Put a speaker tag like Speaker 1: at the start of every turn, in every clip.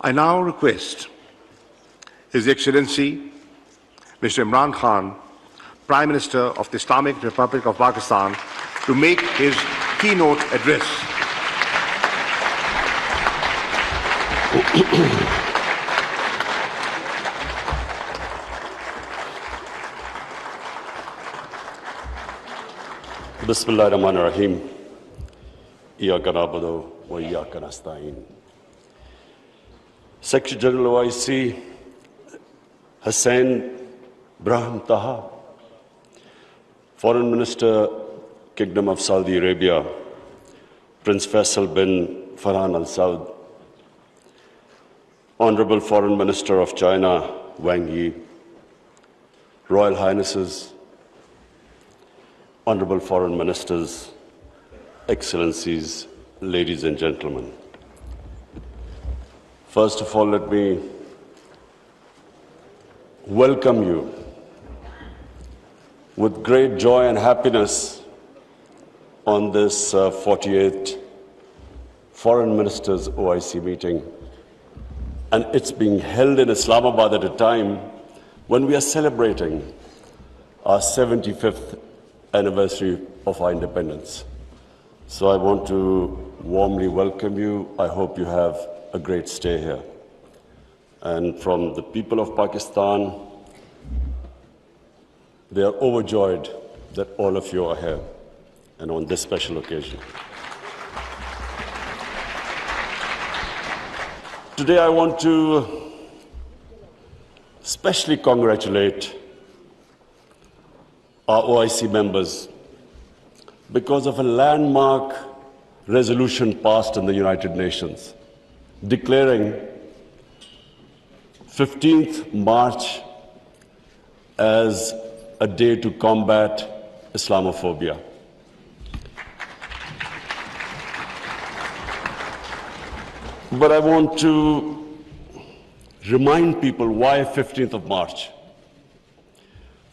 Speaker 1: I now request His Excellency Mr. Imran Khan, Prime Minister of the Islamic Republic of Pakistan, to make his keynote address.
Speaker 2: Bismillahirrahmanirrahim. Iyyaka na'budu wa iyyaka nasta'in. Secretary General OIC Hussain Brahim Taha, Foreign Minister, Kingdom of Saudi Arabia, Prince Faisal bin Farhan Al Saud, Honorable Foreign Minister of China, Wang Yi, Royal Highnesses, Honorable Foreign Ministers, Excellencies, ladies and gentlemen. First of all, let me welcome you with great joy and happiness on this 48th Foreign Ministers OIC meeting. And it's being held in Islamabad at a time when we are celebrating our 75th anniversary of our independence. So I want to warmly welcome you. I hope you have a great stay here. And from the people of Pakistan, they are overjoyed that all of you are here and on this special occasion. Today I want to especially congratulate our OIC members because of a landmark resolution passed in the United Nations declaring 15th March as a day to combat Islamophobia. But I want to remind people why 15th of March.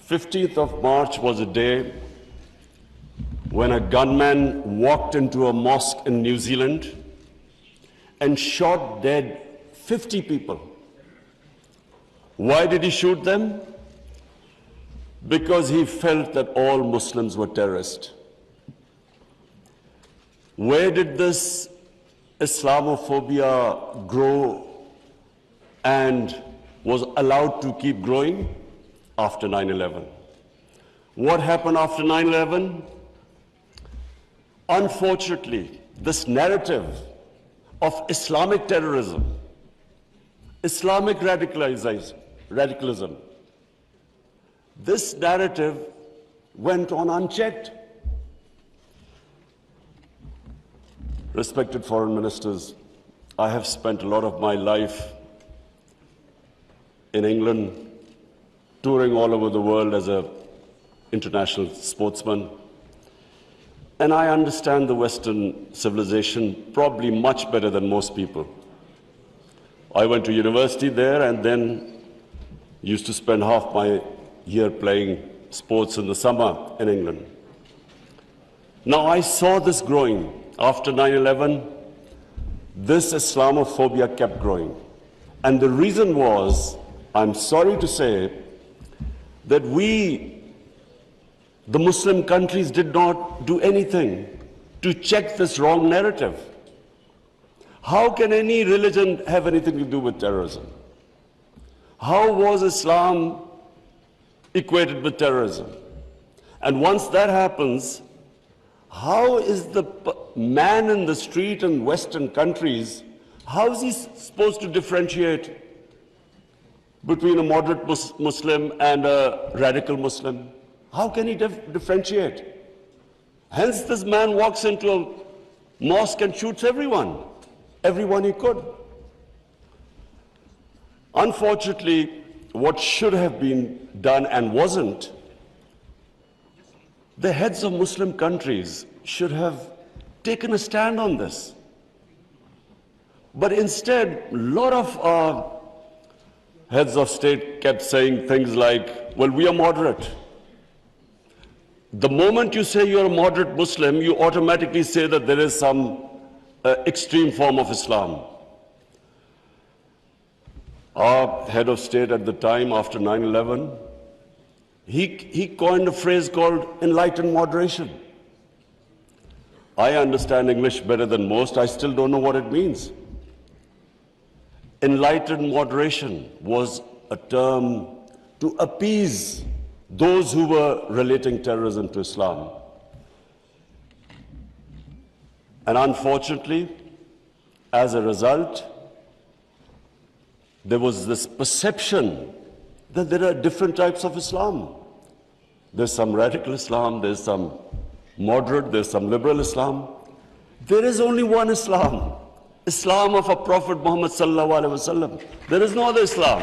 Speaker 2: 15th of March was a day when a gunman walked into a mosque in New Zealand and shot dead 50 people. Why did he shoot them? Because he felt that all Muslims were terrorists. Where did this Islamophobia grow and was allowed to keep growing? After 9/11. What happened after 9/11? Unfortunately, this narrative of Islamic terrorism, Islamic radicalism, this narrative went on unchecked. Respected foreign ministers, I have spent a lot of my life in England, touring all over the world as an international sportsman. And I understand the Western civilization probably much better than most people. I went to university there and then used to spend half my year playing sports in the summer in England. Now I saw this growing. After 9/11, this Islamophobia kept growing. And the reason was, I'm sorry to say, that we, the Muslim countries, did not do anything to check this wrong narrative. How can any religion have anything to do with terrorism? How was Islam equated with terrorism? And once that happens, how is the man in the street in Western countries, how is he supposed to differentiate between a moderate Muslim and a radical Muslim? How can he differentiate? Hence, this man walks into a mosque and shoots everyone he could. Unfortunately, what should have been done and wasn't, the heads of Muslim countries should have taken a stand on this. But instead, a lot of our heads of state kept saying things like, well, we are moderate. The moment you say you're a moderate Muslim, you automatically say that there is some extreme form of Islam. Our head of state at the time, after 9/11, he coined a phrase called enlightened moderation. I understand English better than most. I still don't know what it means. Enlightened moderation was a term to appease those who were relating terrorism to Islam. And unfortunately, as a result, there was this perception that there are different types of Islam. There's some radical Islam, there's some moderate, there's some liberal Islam. There is only one Islam, Islam of our Prophet Muhammad sallallahu alaihi wasallam. There is no other Islam.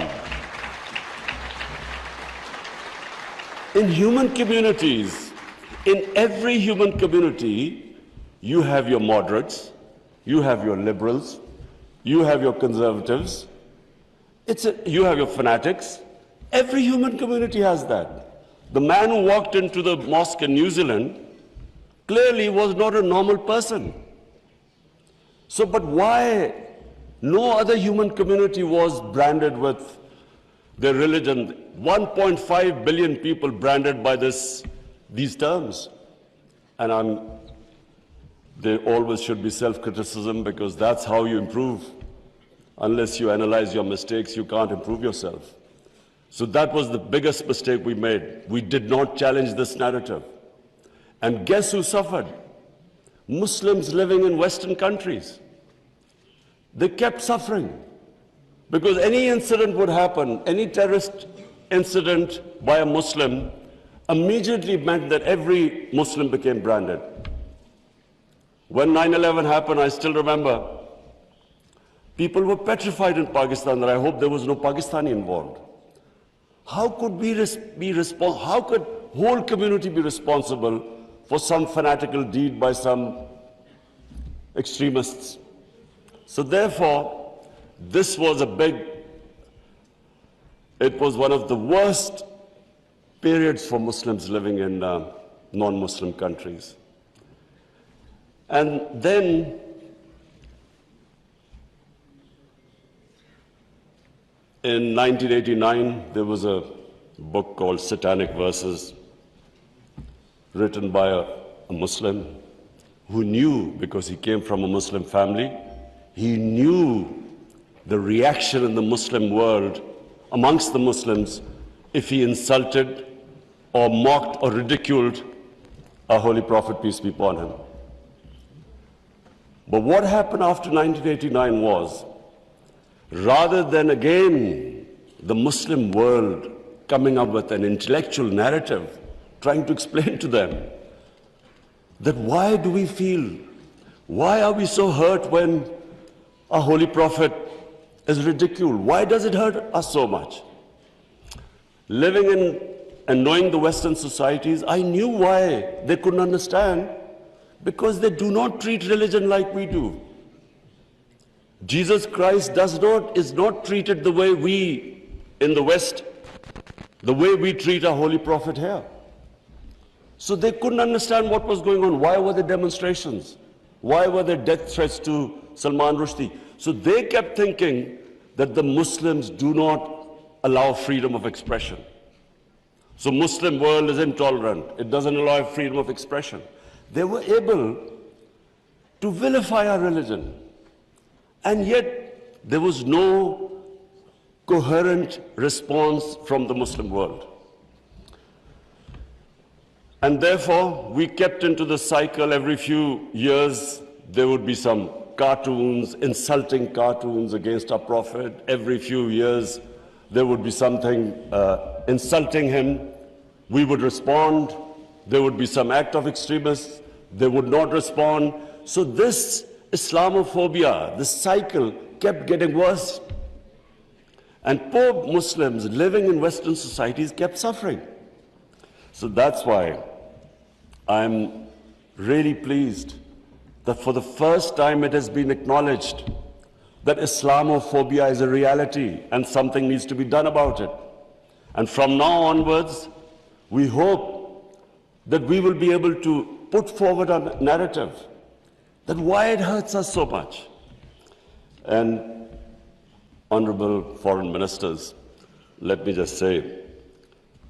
Speaker 2: In human communities, in every human community, you have your moderates, you have your liberals, you have your conservatives, you have your fanatics. Every human community has that. The man who walked into the mosque in New Zealand clearly was not a normal person. So, but why no other human community was branded with their religion? 1.5 billion people branded by these terms. And there always should be self-criticism, because that's how you improve. Unless you analyze your mistakes, you can't improve yourself. So that was the biggest mistake we made. We did not challenge this narrative. And guess who suffered? Muslims living in Western countries. They kept suffering. Because any incident would happen, any terrorist incident by a Muslim immediately meant that every Muslim became branded. When 9/11 happened, I still remember, people were petrified in Pakistan that I hope there was no Pakistani involved. How could how could whole community be responsible for some fanatical deed by some extremists? So therefore, this was it was one of the worst periods for Muslims living in non-Muslim countries. And then in 1989, there was a book called Satanic Verses, written by a Muslim who knew, because he came from a Muslim family, he knew the reaction in the Muslim world, amongst the Muslims, if he insulted or mocked or ridiculed our Holy Prophet, peace be upon him. But what happened after 1989 was, rather than again the Muslim world coming up with an intellectual narrative, trying to explain to them that why do we feel, why are we so hurt when our Holy Prophet is ridiculed? Why does it hurt us so much? Living in and knowing the Western societies, I knew why they couldn't understand, because they do not treat religion like we do. Jesus Christ is not treated the way we in the West, the way we treat our Holy Prophet here. So they couldn't understand what was going on. Why were there demonstrations? Why were there death threats to Salman Rushdie? So they kept thinking that the Muslims do not allow freedom of expression. So Muslim world is intolerant. It doesn't allow freedom of expression. They were able to vilify our religion. And yet there was no coherent response from the Muslim world. And therefore, we kept into the cycle. Every few years, there would be some cartoons, insulting cartoons against our Prophet. Every few years, there would be something insulting him. We would respond. There would be some act of extremists. They would not respond. So this Islamophobia, this cycle, kept getting worse. And poor Muslims living in Western societies kept suffering. So that's why I'm really pleased that for the first time it has been acknowledged that Islamophobia is a reality and something needs to be done about it. And from now onwards, we hope that we will be able to put forward a narrative that why it hurts us so much. And honorable foreign ministers, let me just say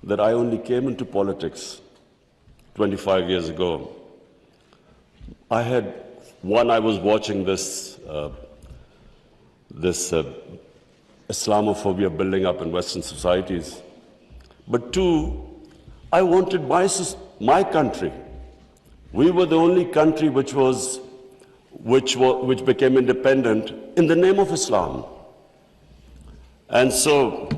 Speaker 2: that I only came into politics 25 years ago. I was watching this Islamophobia building up in Western societies. But two, I wanted my country. We were the only country which became independent in the name of Islam. And so,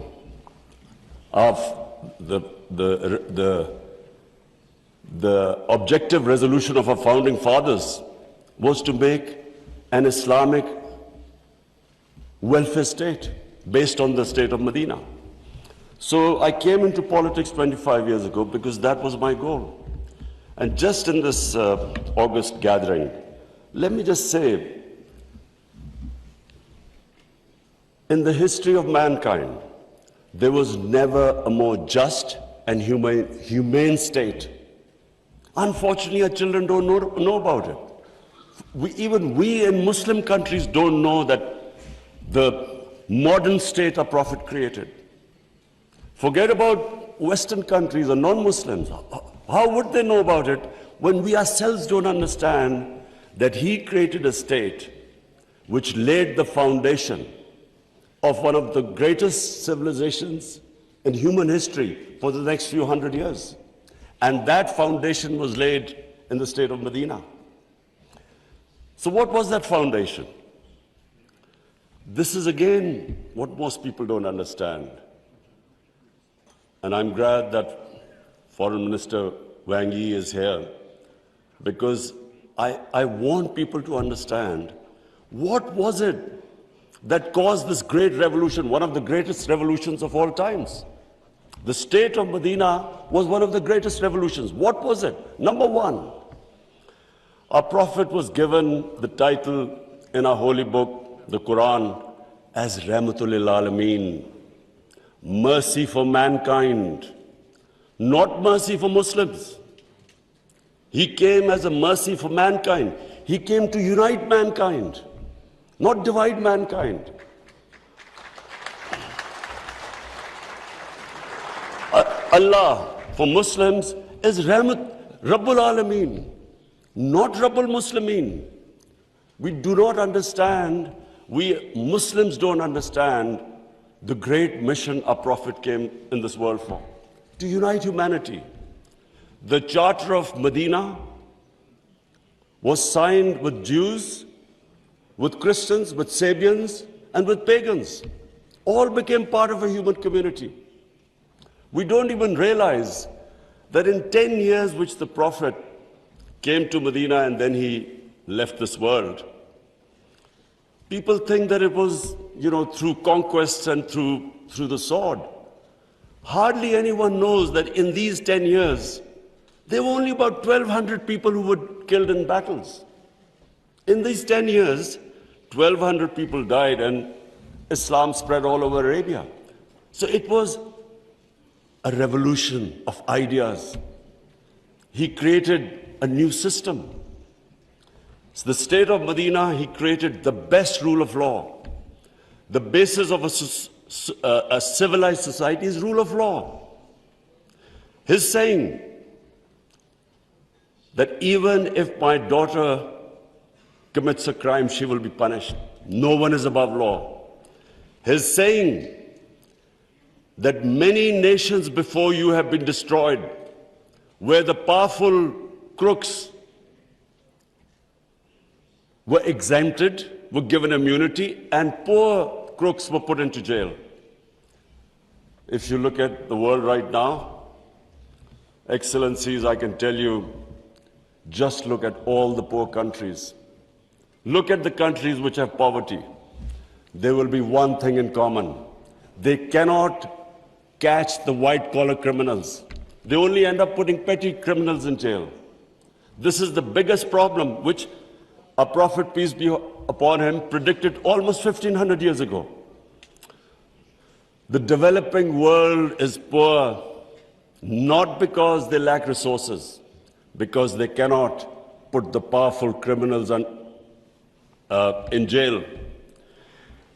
Speaker 2: the objective resolution of our founding fathers was to make an Islamic welfare state based on the state of Medina. So I came into politics 25 years ago because that was my goal. And just in this August gathering, let me just say, in the history of mankind, there was never a more just and humane state. Unfortunately, our children don't know about it. Even we in Muslim countries don't know that the modern state our Prophet created. Forget about Western countries or non-Muslims. How would they know about it when we ourselves don't understand that he created a state which laid the foundation of one of the greatest civilizations in human history for the next few hundred years? And that foundation was laid in the state of Medina. So what was that foundation? This is again what most people don't understand. And I'm glad that Foreign Minister Wang Yi is here, because I want people to understand what was it that caused this great revolution, one of the greatest revolutions of all times. The state of Medina was one of the greatest revolutions. What was it? Number one, our Prophet was given the title in our holy book, the Quran, as Rahmatul lil Alameen, mercy for mankind, not mercy for Muslims. He came as a mercy for mankind. He came to unite mankind, not divide mankind. Allah for Muslims is Rabbul Alameen, not Rabbul Muslimeen. We do not understand, we Muslims don't understand the great mission our Prophet came in this world for, to unite humanity. The Charter of Medina was signed with Jews, with Christians, with Sabians, and with pagans. All became part of a human community. We don't even realize that in 10 years which the Prophet came to Medina and then he left this world, people think that it was, through conquests and through the sword. Hardly anyone knows that in these 10 years, there were only about 1,200 people who were killed in battles. In these 10 years, 1,200 people died and Islam spread all over Arabia. So it was a revolution of ideas. He created a new system. So the state of Medina, he created the best rule of law. The basis of a civilized society is rule of law. His saying that even if my daughter commits a crime, she will be punished. No one is above law. His saying that many nations before you have been destroyed, where the powerful crooks were exempted, were given immunity, and poor crooks were put into jail. If you look at the world right now, Excellencies, I can tell you, just look at all the poor countries. Look at the countries which have poverty. There will be one thing in common. They cannot catch the white-collar criminals. They only end up putting petty criminals in jail. This is the biggest problem which our Prophet, peace be upon him, predicted almost 1,500 years ago. The developing world is poor, not because they lack resources, because they cannot put the powerful criminals in jail.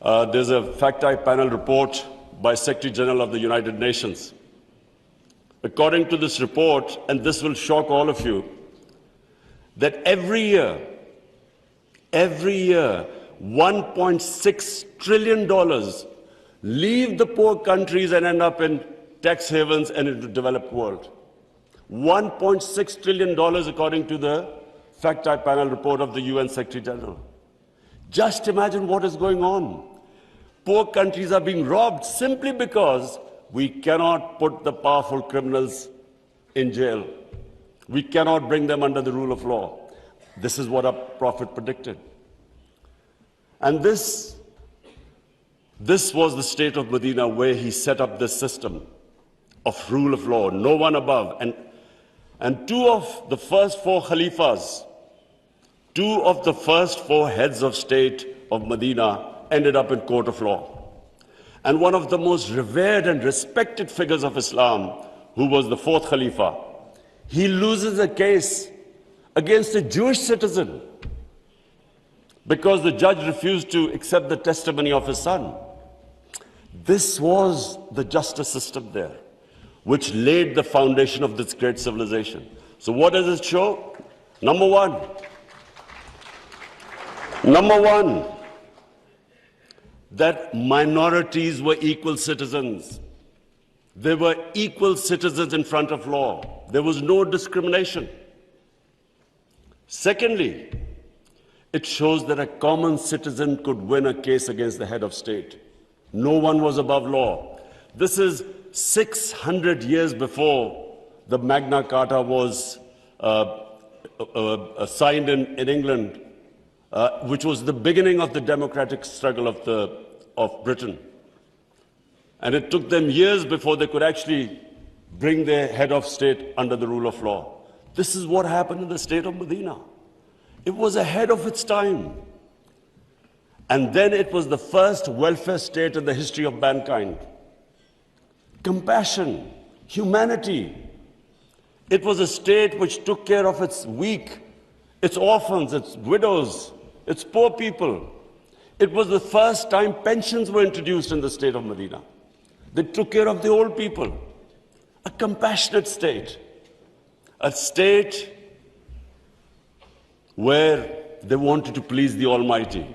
Speaker 2: There's a fact-eye panel report by Secretary General of the United Nations. According to this report, and this will shock all of you, that every year, $1.6 trillion leave the poor countries and end up in tax havens and in the developed world. $1.6 trillion according to the fact-eye panel report of the UN Secretary General. Just imagine what is going on. Poor countries are being robbed simply because we cannot put the powerful criminals in jail. We cannot bring them under the rule of law. This is what our Prophet predicted. And this was the state of Medina, where he set up this system of rule of law, no one above. And two of the first four Khalifas, two of the first four heads of state of Medina ended up in court of law. And one of the most revered and respected figures of Islam, who was the fourth Khalifa, he loses a case against a Jewish citizen because the judge refused to accept the testimony of his son. This was the justice system there, which laid the foundation of this great civilization. So what does it show? Number one, that minorities were equal citizens. They were equal citizens in front of law. There was no discrimination. Secondly, it shows that a common citizen could win a case against the head of state. No one was above law. This is 600 years before the Magna Carta was signed in England, which was the beginning of the democratic struggle of Britain. And it took them years before they could actually bring their head of state under the rule of law. This is what happened in the state of Medina. It was ahead of its time. And then it was the first welfare state in the history of mankind. Compassion, humanity. It was a state which took care of its weak, its orphans, its widows, its poor people. It was the first time pensions were introduced in the state of Medina. They took care of the old people. A compassionate state. A state where they wanted to please the Almighty.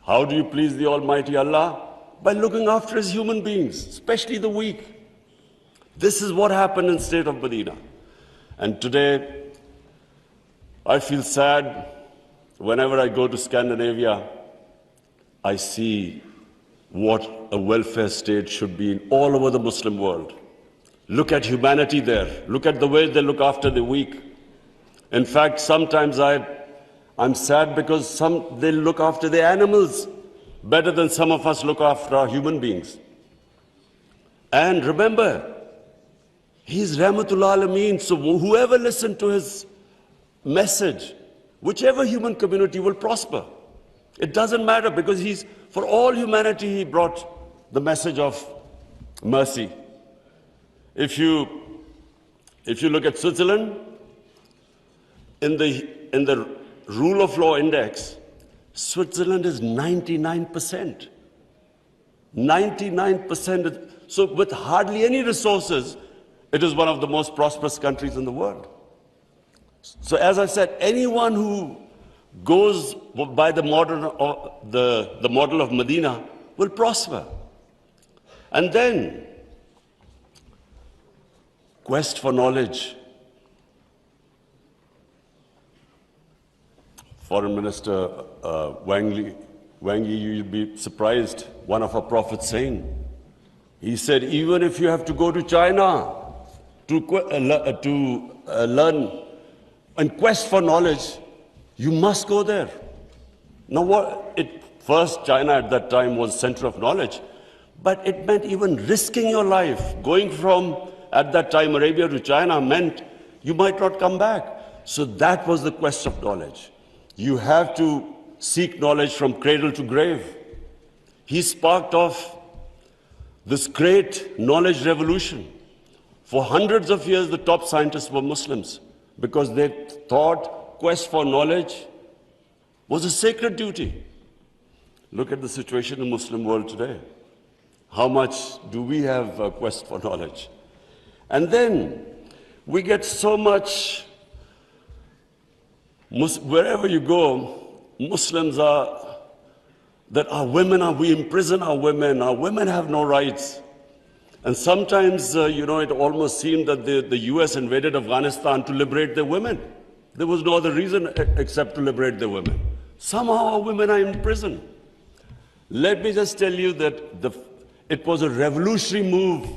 Speaker 2: How do you please the Almighty Allah? By looking after His human beings, especially the weak. This is what happened in the state of Medina. And today, I feel sad whenever I go to Scandinavia. I see what a welfare state should be in all over the Muslim world. Look at humanity there. Look at the way they look after the weak. In fact, sometimes I'm sad because they look after the animals better than some of us look after our human beings. And remember, He's Rahmatul Alameen, so whoever listened to His message, whichever human community will prosper. It doesn't matter, because for all humanity, He brought the message of mercy. If you look at Switzerland, in the rule of law index, Switzerland is 99%. 99%. So with hardly any resources, it is one of the most prosperous countries in the world. So as I said, anyone who goes by the model of Medina will prosper. And then, quest for knowledge. Foreign Minister Wang Yi, you'll be surprised, one of our prophets saying, he said, even if you have to go to China to learn and quest for knowledge, you must go there. Now, first, China at that time was center of knowledge, but it meant even risking your life. Going from, at that time, Arabia to China meant you might not come back. So that was the quest of knowledge. You have to seek knowledge from cradle to grave. He sparked off this great knowledge revolution. For hundreds of years, the top scientists were Muslims because they thought quest for knowledge was a sacred duty. Look at the situation in the Muslim world today. How much do we have a quest for knowledge? And then we get so much, wherever you go, Muslims are, that we imprison our women have no rights. And sometimes, it almost seemed that the US invaded Afghanistan to liberate their women. There was no other reason except to liberate their women. Somehow our women are in prison. Let me just tell you that it was a revolutionary move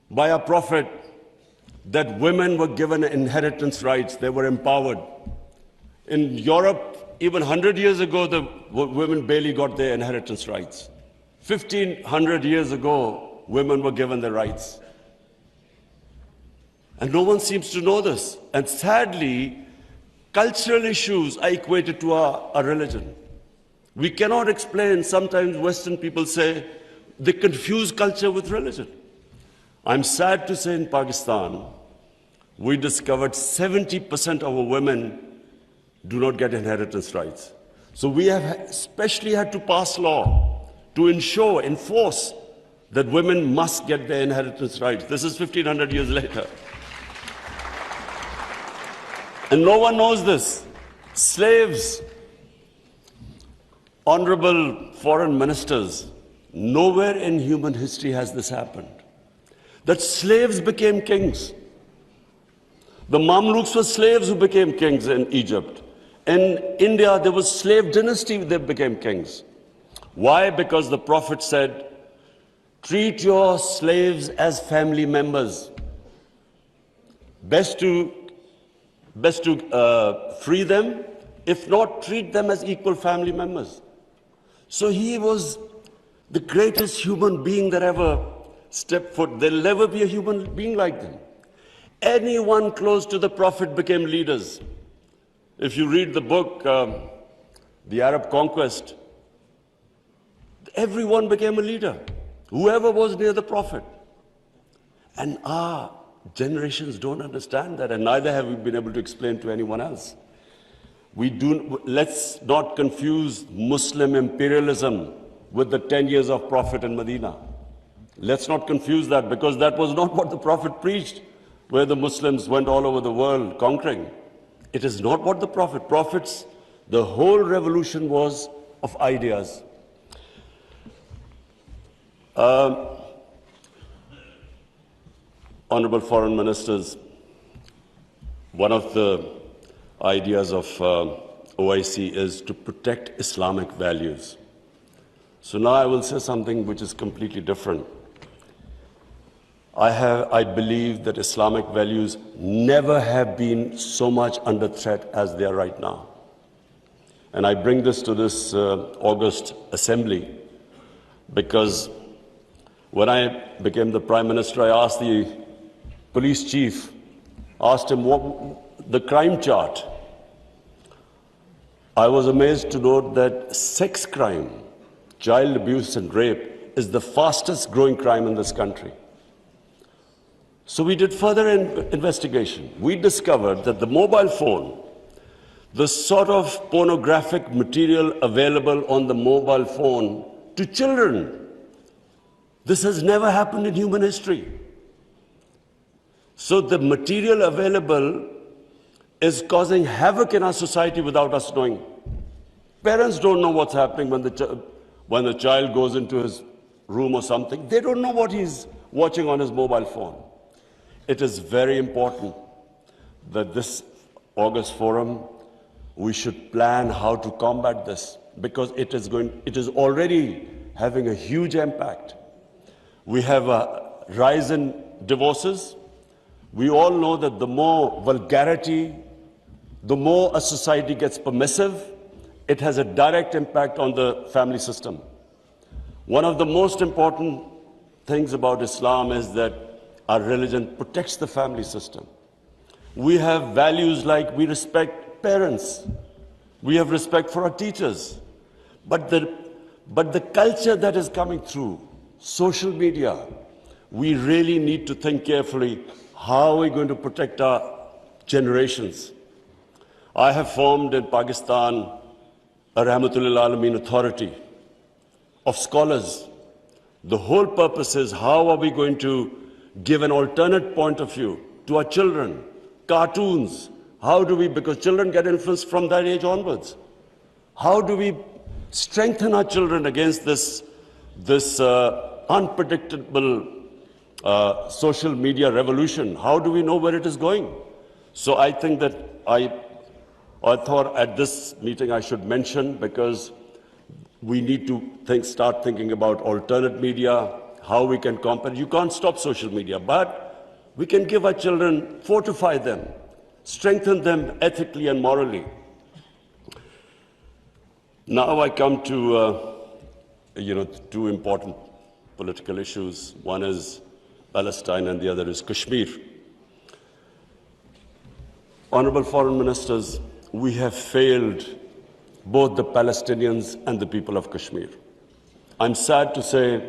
Speaker 2: by our Prophet that women were given inheritance rights. They were empowered. In Europe, even 100 years ago, the women barely got their inheritance rights. 1,500 years ago, women were given their rights. And no one seems to know this. And sadly, cultural issues are equated to our religion. We cannot explain, sometimes Western people say, they confuse culture with religion. I'm sad to say in Pakistan, we discovered 70% of our women do not get inheritance rights. So we have especially had to pass law to enforce that women must get their inheritance rights. This is 1,500 years later. And no one knows this. Slaves, honorable foreign ministers, nowhere in human history has this happened. That slaves became kings. The Mamluks were slaves who became kings in Egypt. In India, there was slave dynasty, they became kings. Why? Because the Prophet said, treat your slaves as family members. Best to free them, if not, treat them as equal family members. So he was the greatest human being that ever stepped foot. There'll never be a human being like them. Anyone close to the Prophet became leaders. If you read the book, The Arab Conquest, everyone became a leader, whoever was near the Prophet. And our generations don't understand that, and neither have we been able to explain to anyone else. Let's not confuse Muslim imperialism with the 10 years of Prophet in Medina. Let's not confuse that, because that was not what the Prophet preached, where the Muslims went all over the world conquering. It is not what the Prophets, the whole revolution was of ideas. Honorable foreign ministers, one of the ideas of OIC is to protect Islamic values. So now I will say something which is completely different. I believe that Islamic values never have been so much under threat as they are right now. And I bring this to this August assembly because when I became the Prime Minister, I asked the police chief, asked him what the crime chart. I was amazed to note that sex crime, child abuse and rape is the fastest growing crime in this country. So we did further investigation. We discovered that the mobile phone, the sort of pornographic material available on the mobile phone to children, this has never happened in human history. So the material available is causing havoc in our society without us knowing. Parents don't know what's happening when the child goes into his room or something. They don't know what he's watching on his mobile phone. It is very important that this August forum, we should plan how to combat this, because it is already having a huge impact. We have a rise in divorces. We all know that the more vulgarity, the more a society gets permissive, it has a direct impact on the family system. One of the most important things about Islam is that our religion protects the family system. We have values like we respect parents, we have respect for our teachers, but the culture that is coming through, social media, we really need to think carefully, how are we going to protect our generations? I have formed in Pakistan a Rahmatul Alameen authority of scholars. The whole purpose is how are we going to give an alternate point of view to our children, cartoons. How do we, because children get influenced from that age onwards. How do we strengthen our children against this unpredictable social media revolution? How do we know where it is going? So I think that I thought at this meeting I should mention, because we need to start thinking about alternate media, how we can combat. You can't stop social media, but we can give our children, fortify them, strengthen them ethically and morally. Now I come to, two important political issues. One is Palestine and the other is Kashmir. Honorable Foreign Ministers, we have failed both the Palestinians and the people of Kashmir. I'm sad to say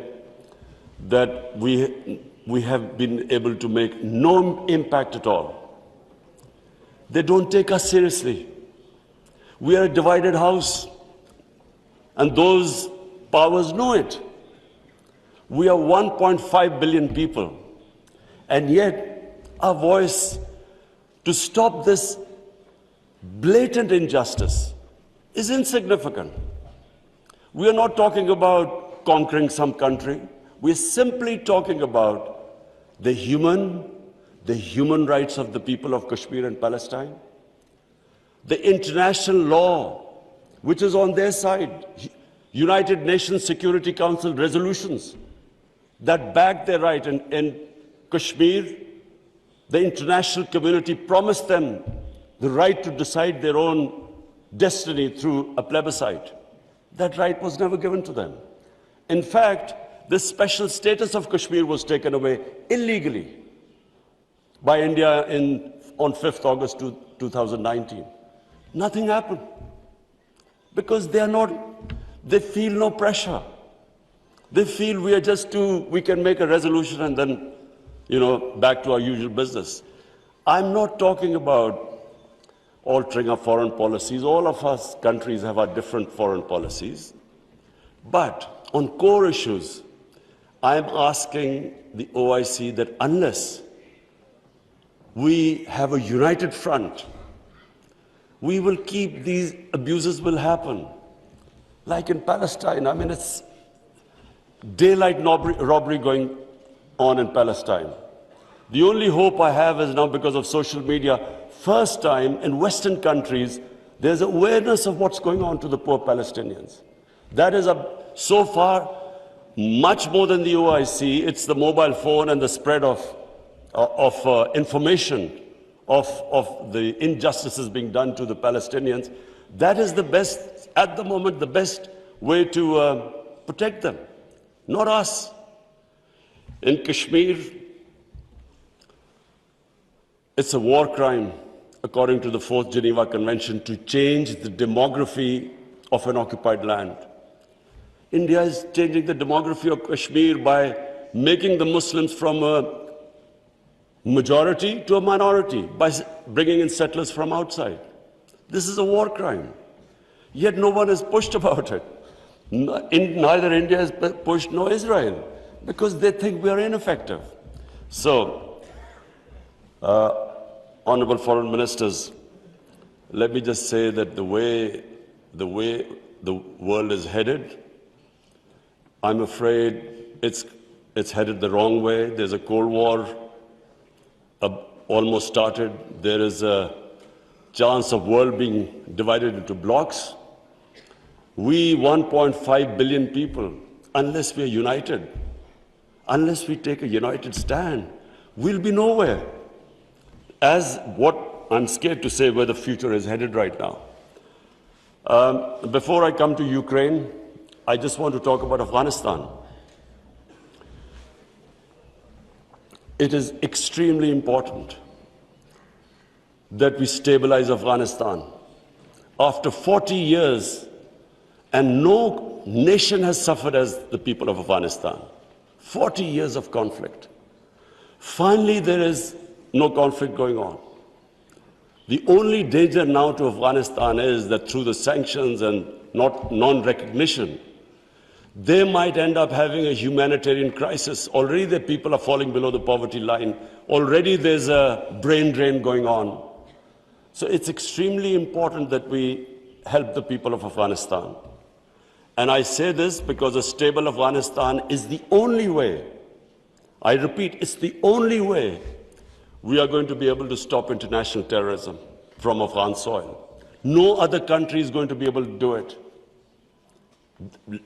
Speaker 2: that we have been able to make no impact at all. They don't take us seriously. We are a divided house, and those powers know it. We are 1.5 billion people, and yet our voice to stop this blatant injustice is insignificant. We are not talking about conquering some country. We're simply talking about the human rights of the people of Kashmir and Palestine, the international law, which is on their side, United Nations Security Council resolutions that back their right. In Kashmir, the international community promised them the right to decide their own destiny through a plebiscite. That right was never given to them. In fact, the special status of Kashmir was taken away illegally by India on 5th August 2019. Nothing happened because they feel no pressure. They feel we can make a resolution and then, back to our usual business. I'm not talking about altering our foreign policies. All of us countries have our different foreign policies. But on core issues, I'm asking the OIC that unless we have a united front, we will keep these abuses will happen. Like in Palestine, it's daylight robbery going on in Palestine. The only hope I have is now because of social media, first time in Western countries, there's awareness of what's going on to the poor Palestinians. That is so far much more than the OIC. It's the mobile phone and the spread of information of the injustices being done to the Palestinians. That is the best, at the moment, the best way to protect them, not us. In Kashmir, it's a war crime, according to the 4th Geneva Convention, to change the demography of an occupied land. India is changing the demography of Kashmir by making the Muslims from a majority to a minority, by bringing in settlers from outside. This is a war crime. Yet no one is pushed about it. Neither India is pushed nor Israel, because they think we are ineffective. So, Honorable Foreign Ministers, let me just say that the way the world is headed, I'm afraid it's headed the wrong way. There's a Cold War almost started. There is a chance of world being divided into blocks. We 1.5 billion people, unless we are united, unless we take a united stand, we'll be nowhere. As what I'm scared to say where the future is headed right now. Before I come to Ukraine, I just want to talk about Afghanistan. It is extremely important that we stabilize Afghanistan. After 40 years, and no nation has suffered as the people of Afghanistan. 40 years of conflict. Finally, there is no conflict going on. The only danger now to Afghanistan is that through the sanctions and non-recognition, they might end up having a humanitarian crisis. Already the people are falling below the poverty line. Already there's a brain drain going on. So it's extremely important that we help the people of Afghanistan. And I say this because a stable Afghanistan is the only way, I repeat, it's the only way we are going to be able to stop international terrorism from Afghan soil. No other country is going to be able to do it.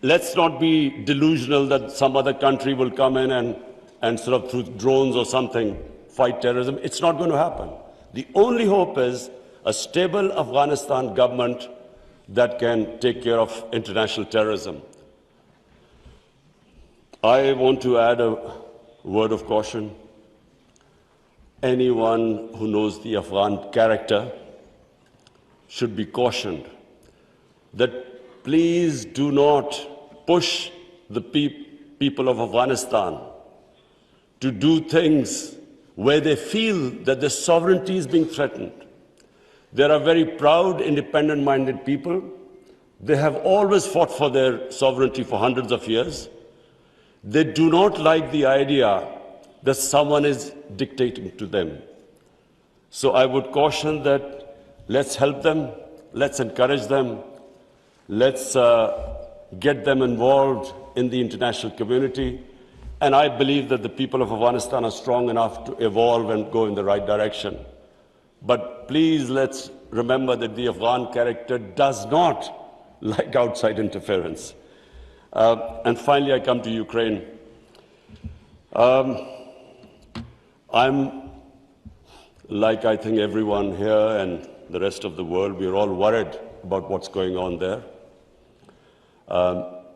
Speaker 2: Let's not be delusional that some other country will come in and sort of through drones or something fight terrorism. It's not going to happen. The only hope is a stable Afghanistan government that can take care of international terrorism. I want to add a word of caution. Anyone who knows the Afghan character should be cautioned that please do not push the people of Afghanistan to do things where they feel that their sovereignty is being threatened. They are very proud, independent-minded people. They have always fought for their sovereignty for hundreds of years. They do not like the idea that someone is dictating to them. So I would caution that let's help them, let's encourage them, let's get them involved in the international community. And I believe that the people of Afghanistan are strong enough to evolve and go in the right direction. But please let's remember that the Afghan character does not like outside interference. And finally, I come to Ukraine. I'm, like I think everyone here and the rest of the world, we're all worried about what's going on there.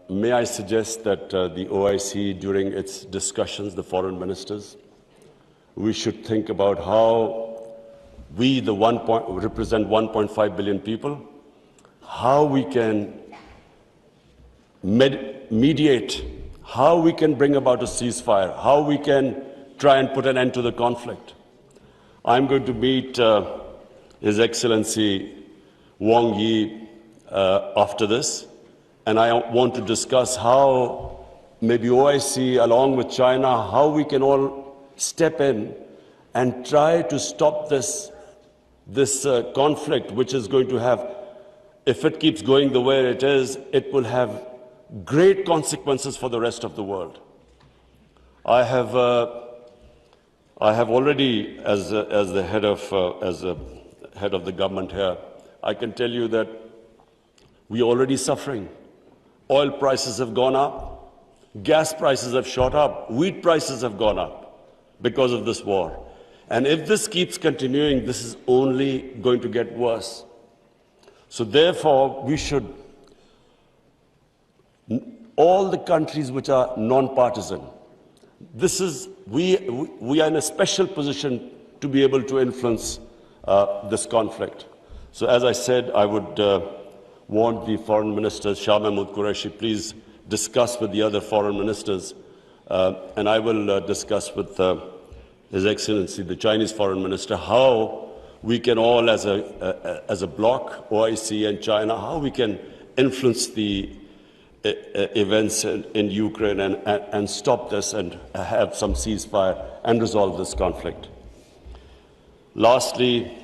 Speaker 2: May I suggest that the OIC, during its discussions, the foreign ministers, we should think about how we, represent 1.5 billion people, how we can mediate, how we can bring about a ceasefire, how we can try and put an end to the conflict. I'm going to meet His Excellency Wang Yi after this, and I want to discuss how maybe OIC, along with China, how we can all step in and try to stop this conflict, which is going to have, if it keeps going the way it is, it will have great consequences for the rest of the world. I have already, as the head of the government here, I can tell you that we are already suffering. Oil prices have gone up, gas prices have shot up, wheat prices have gone up because of this war. And if this keeps continuing, this is only going to get worse. So therefore, we should, all the countries which are non-partisan, we are in a special position to be able to influence this conflict. So as I said, I would want the foreign ministers, Shah Mahmood Qureshi, please discuss with the other foreign ministers, and I will discuss with His Excellency, the Chinese Foreign Minister, how we can all, as a bloc, OIC and China, how we can influence the events in Ukraine and stop this and have some ceasefire and resolve this conflict. Lastly,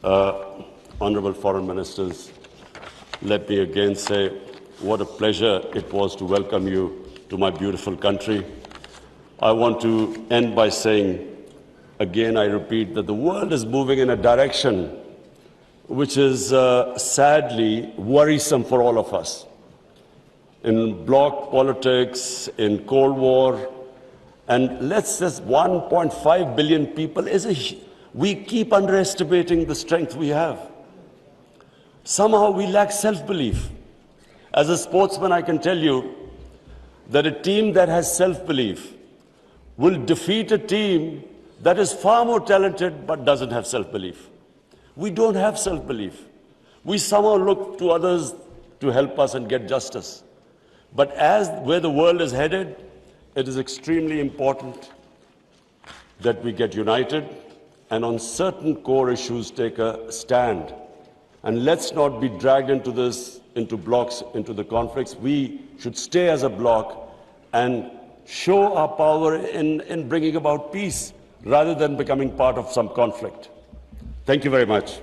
Speaker 2: honorable foreign ministers, let me again say what a pleasure it was to welcome you to my beautiful country. I want to end by saying, again, I repeat, that the world is moving in a direction which is sadly worrisome for all of us. In bloc politics, in Cold War, and let's just 1.5 billion people, we keep underestimating the strength we have. Somehow we lack self-belief. As a sportsman, I can tell you that a team that has self-belief will defeat a team that is far more talented but doesn't have self-belief. We don't have self-belief. We somehow look to others to help us and get justice. But as where the world is headed, it is extremely important that we get united and on certain core issues take a stand. And let's not be dragged into this, into blocks, into the conflicts. We should stay as a bloc and show our power in bringing about peace rather than becoming part of some conflict. Thank you very much.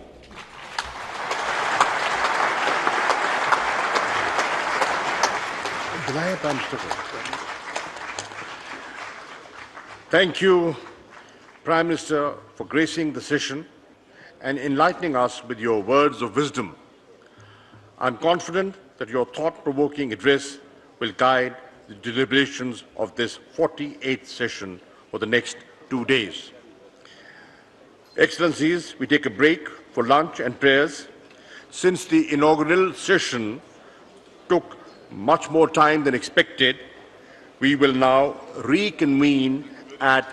Speaker 1: Thank you, Prime Minister, for gracing the session and enlightening us with your words of wisdom. I'm confident that your thought-provoking address will guide the deliberations of this 48th session for the next 2 days. Excellencies, we take a break for lunch and prayers. Since the inaugural session took much more time than expected, we will now reconvene at